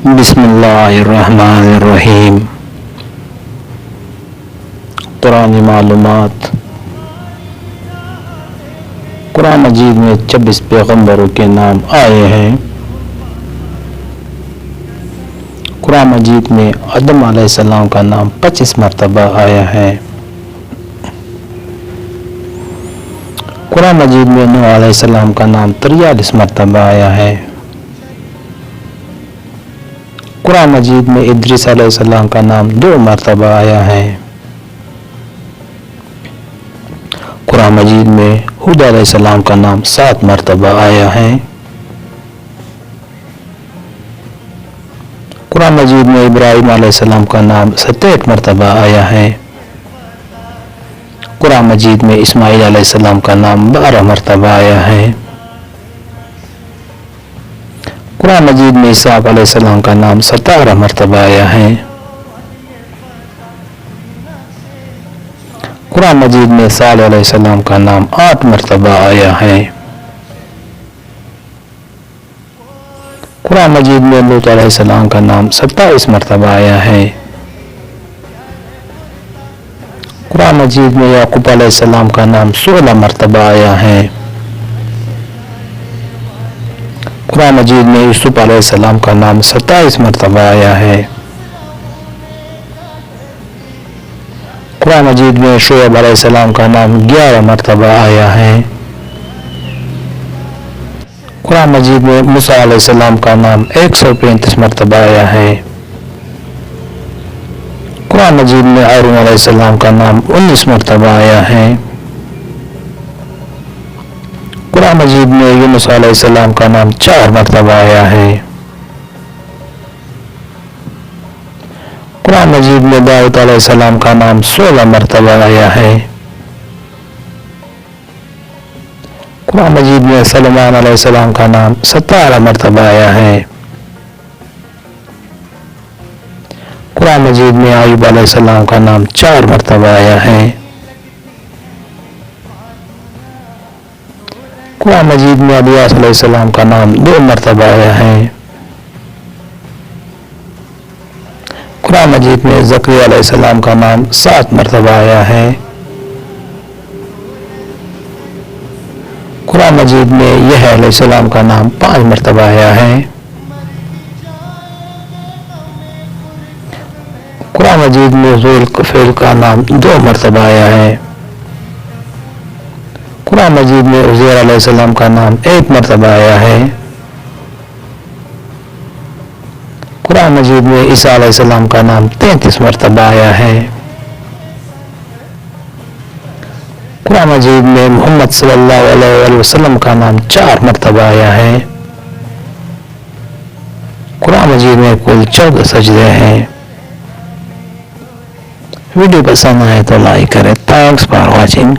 बिस्मिल्लाहिर्रहमानिर्रहीम। कुरानी मालूमात। कुरान मजीद में 26 पैगम्बरों के नाम आए हैं। कुरान मजीद में आदम अलैहिस्सलाम का नाम 25 मरतबा आया है। कुरान मजीद में नूह अलैहिस्सलाम का नाम 43 मरतबा आया है। कुरान मजीद में इद्रिस अलैहिस्सलाम का नाम 2 मरतबा आया है। कुरान मजीद में हूद अलैहिस्सलाम का नाम 7 मरतबा आया है। कुरान मजीद में इब्राहीम अलैहिस्सलाम का नाम 67 मरतबा आया है। कुरान मजीद में इस्माइल अलैहिस्सलाम का नाम 12 मरतबा आया है। कुरान मजीद में इसहाक अलैहिस्सलाम का नाम 17 मरतबा आया है। कुरान मजीद में सालेह अलैहिस्सलाम का नाम 8 मरतबा आया है। कुरान मजीद में लूत अलैहिस्सलाम का नाम 27 मरतबा आया है। कुरान मजीद में याकूब अलैहिस्सलाम का नाम 16 मरतबा आया है। कुरान मजीद में यूसुफ अलैहिस्सलाम का नाम 27 मरतबा आया है। कुरान मजीद में शुएब अलैहिस्सलाम का नाम 11 मरतबा आया है। कुरान मजीद में मूसा अलैहिस्सलाम का नाम 135 मरतबा आया है। कुरान मजीद में हारून अलैहिस्सलाम का नाम 19 मरतबा आया है। कुरान मजीद में यूनुस अलैहिस्सलाम का नाम 4 मरतबा आया है। कुरान मजीद में दाऊद अलैहिस्सलाम का नाम 16 मरतबा आया है। कुरान मजीद में सलमान अलैहिस्सलाम का नाम 17 मरतबा आया है। कुरान मजीद में अय्यूब अलैहिस्सलाम का नाम 4 मरतबा आया है। कुरान मजीद में इलियास अलैहिस्सलाम का नाम 2 मरतबा आया है। कुरान मजीद में ज़करिया अलैहिस्सलाम का नाम 7 मरतबा आया है। कुरान मजीद में यहया अलैहिस्सलाम का नाम 5 मरतबा आया है। कुरान मजीद में ज़ुल्क़िफ़ल का नाम 2 मरतबा आया है। कुरान मजीद में उज़ैर अलैहिस्सलाम का नाम 1 मरतबा आया है। कुरान मजीद में ईसा अलैहिस्सलाम का नाम 33 मरतबा आया है। कुरान मजीद में मोहम्मद सल्लल्लाहु अलैहि वसल्लम का नाम 4 मरतबा आया है। कुरान मजीद में कुल 14 सजदे हैं। वीडियो पसंद आए तो लाइक करें। Thanks for watching.